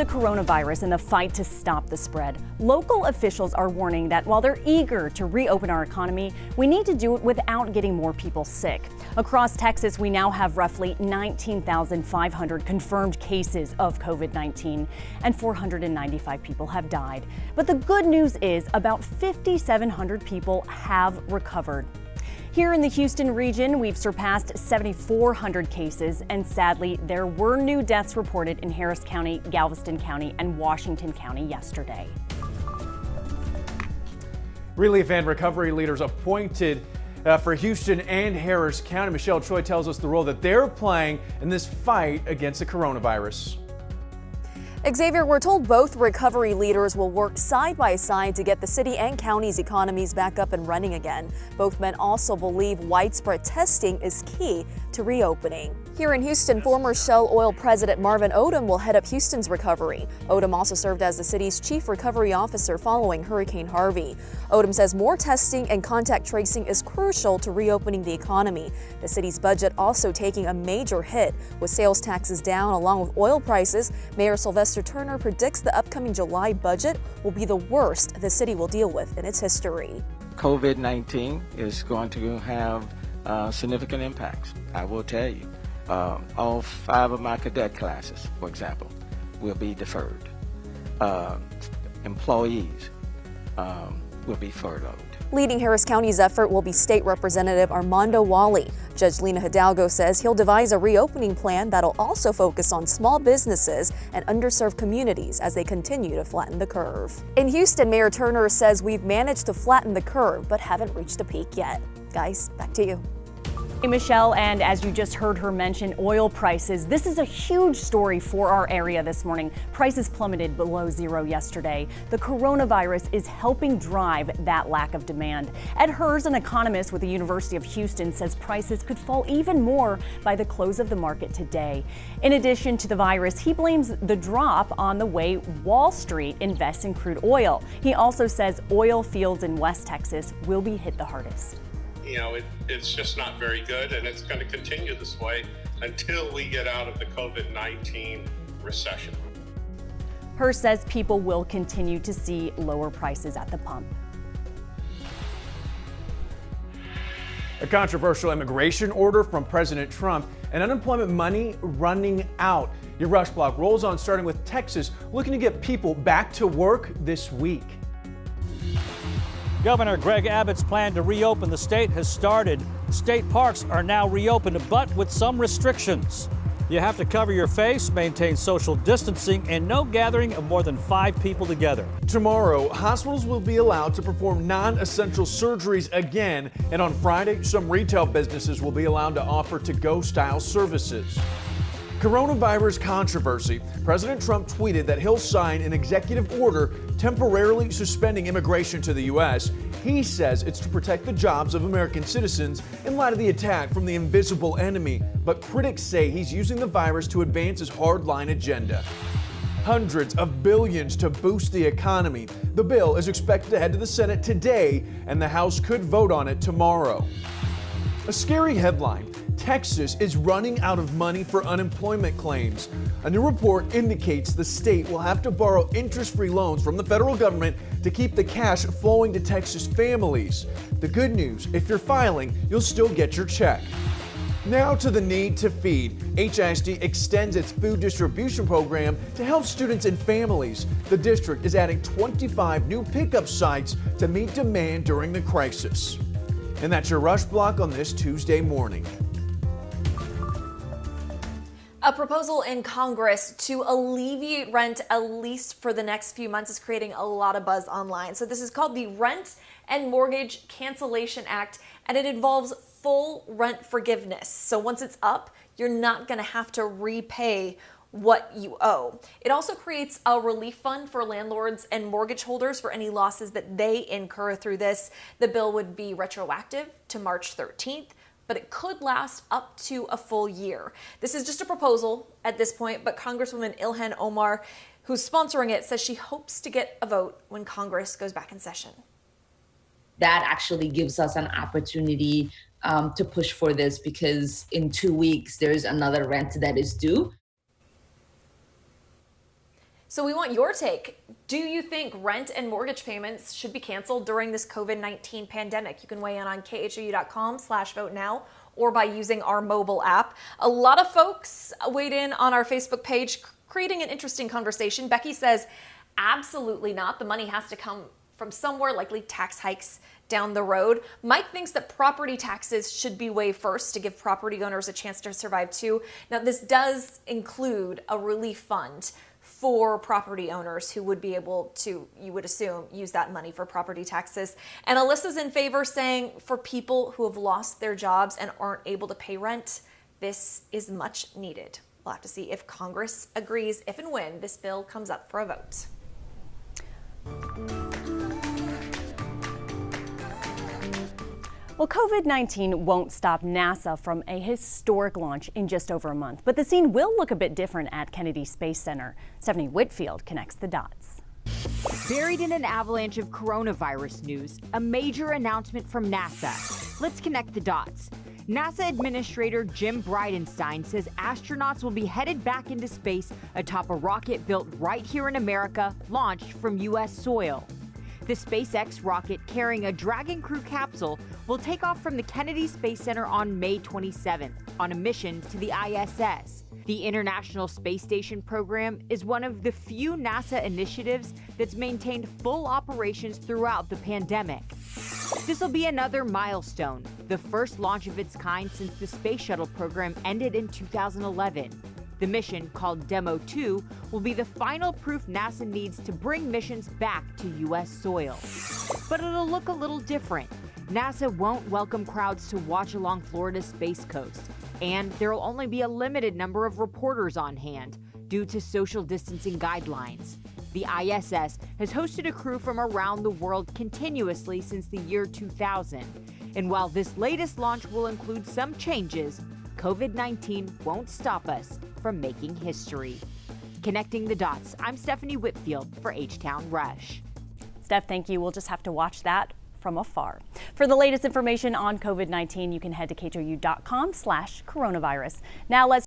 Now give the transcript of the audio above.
The coronavirus and the fight to stop the spread. Local officials are warning that while they're eager to reopen our economy, we need to do it without getting more people sick. Across Texas, we now have roughly 19,500 confirmed cases of COVID-19 and 495 people have died. But the good news is about 5,700 people have recovered. Here in the Houston region, we've surpassed 7,400 cases, and sadly, there were new deaths reported in Harris County, Galveston County, and Washington County yesterday. Relief and recovery leaders appointed for Houston and Harris County. Michelle Choi tells us the role that they're playing in this fight against the coronavirus. Xavier, we're told both recovery leaders will work side by side to get the city and county's economies back up and running again. Both men also believe widespread testing is key to reopening. Here in Houston, former Shell Oil President Marvin Odom will head up Houston's recovery. Odom also served as the city's chief recovery officer following Hurricane Harvey. Odom says more testing and contact tracing is crucial to reopening the economy. The city's budget also taking a major hit with sales taxes down along with oil prices. Mayor Sylvester Turner predicts the upcoming July budget will be the worst the city will deal with in its history. COVID-19 is going to have significant impacts, I will tell you. All 5 of my cadet classes, for example, will be deferred. Employees will be furloughed. Leading Harris County's effort will be State Representative Armando Wally. Judge Lina Hidalgo says he'll devise a reopening plan that'll also focus on small businesses and underserved communities as they continue to flatten the curve. In Houston, Mayor Turner says we've managed to flatten the curve but haven't reached a peak yet. Guys, back to you. Hey, Michelle, and as you just heard her mention oil prices, this is a huge story for our area this morning. Prices plummeted below zero yesterday. The coronavirus is helping drive that lack of demand. Ed Hers, an economist with the University of Houston, says prices could fall even more by the close of the market today. In addition to the virus, he blames the drop on the way Wall Street invests in crude oil. He also says oil fields in West Texas will be hit the hardest. You know, it's just not very good, and it's going to continue this way until we get out of the COVID-19 recession. Hers says people will continue to see lower prices at the pump. A controversial immigration order from President Trump and unemployment money running out. Your Rush Block rolls on, starting with Texas, looking to get people back to work this week. Governor Greg Abbott's plan to reopen the state has started. State parks are now reopened, but with some restrictions. You have to cover your face, maintain social distancing, and no gathering of more than 5 people together. Tomorrow, hospitals will be allowed to perform non-essential surgeries again, and on Friday, some retail businesses will be allowed to offer to-go style services. Coronavirus controversy. President Trump tweeted that he'll sign an executive order temporarily suspending immigration to the U.S. He says it's to protect the jobs of American citizens in light of the attack from the invisible enemy. But critics say he's using the virus to advance his hardline agenda. Hundreds of billions to boost the economy. The bill is expected to head to the Senate today, and the House could vote on it tomorrow. A scary headline. Texas is running out of money for unemployment claims. A new report indicates the state will have to borrow interest-free loans from the federal government to keep the cash flowing to Texas families. The good news, if you're filing, you'll still get your check. Now to the need to feed. HISD extends its food distribution program to help students and families. The district is adding 25 new pickup sites to meet demand during the crisis. And that's your Rush Block on this Tuesday morning. A proposal in Congress to alleviate rent, at least for the next few months, is creating a lot of buzz online. So this is called the Rent and Mortgage Cancellation Act, and it involves full rent forgiveness. So once it's up, you're not going to have to repay what you owe. It also creates a relief fund for landlords and mortgage holders for any losses that they incur through this. The bill would be retroactive to March 13th. But it could last up to a full year. This is just a proposal at this point, but Congresswoman Ilhan Omar, who's sponsoring it, says she hopes to get a vote when Congress goes back in session. That actually gives us an opportunity to push for this, because in 2 weeks, there's another rent that is due. So we want your take. Do you think rent and mortgage payments should be canceled during this COVID-19 pandemic? You can weigh in on khou.com/vote now or by using our mobile app. A lot of folks weighed in on our Facebook page, creating an interesting conversation. Becky says, absolutely not. The money has to come from somewhere, likely tax hikes down the road. Mike thinks that property taxes should be waived first to give property owners a chance to survive too. Now, this does include a relief fund for property owners who would be able to, you would assume, use that money for property taxes. And Alyssa's in favor, saying for people who have lost their jobs and aren't able to pay rent, this is much needed. We'll have to see if Congress agrees if and when this bill comes up for a vote. Well, COVID-19 won't stop NASA from a historic launch in just over a month, but the scene will look a bit different at Kennedy Space Center. Stephanie Whitfield connects the dots. Buried in an avalanche of coronavirus news, a major announcement from NASA. Let's connect the dots. NASA Administrator Jim Bridenstine says astronauts will be headed back into space atop a rocket built right here in America, launched from U.S. soil. The SpaceX rocket carrying a Dragon Crew capsule will take off from the Kennedy Space Center on May 27th on a mission to the ISS. The International Space Station program is one of the few NASA initiatives that's maintained full operations throughout the pandemic. This will be another milestone, the first launch of its kind since the Space Shuttle program ended in 2011. The mission, called Demo 2, will be the final proof NASA needs to bring missions back to U.S. soil. But it'll look a little different. NASA won't welcome crowds to watch along Florida's Space Coast, and there will only be a limited number of reporters on hand due to social distancing guidelines. The ISS has hosted a crew from around the world continuously since the year 2000. And while this latest launch will include some changes, COVID-19 won't stop us from making history. Connecting the dots, I'm Stephanie Whitfield for H-Town Rush. Steph, thank you. We'll just have to watch that from afar. For the latest information on COVID-19, you can head to khou.com/coronavirus. Now let's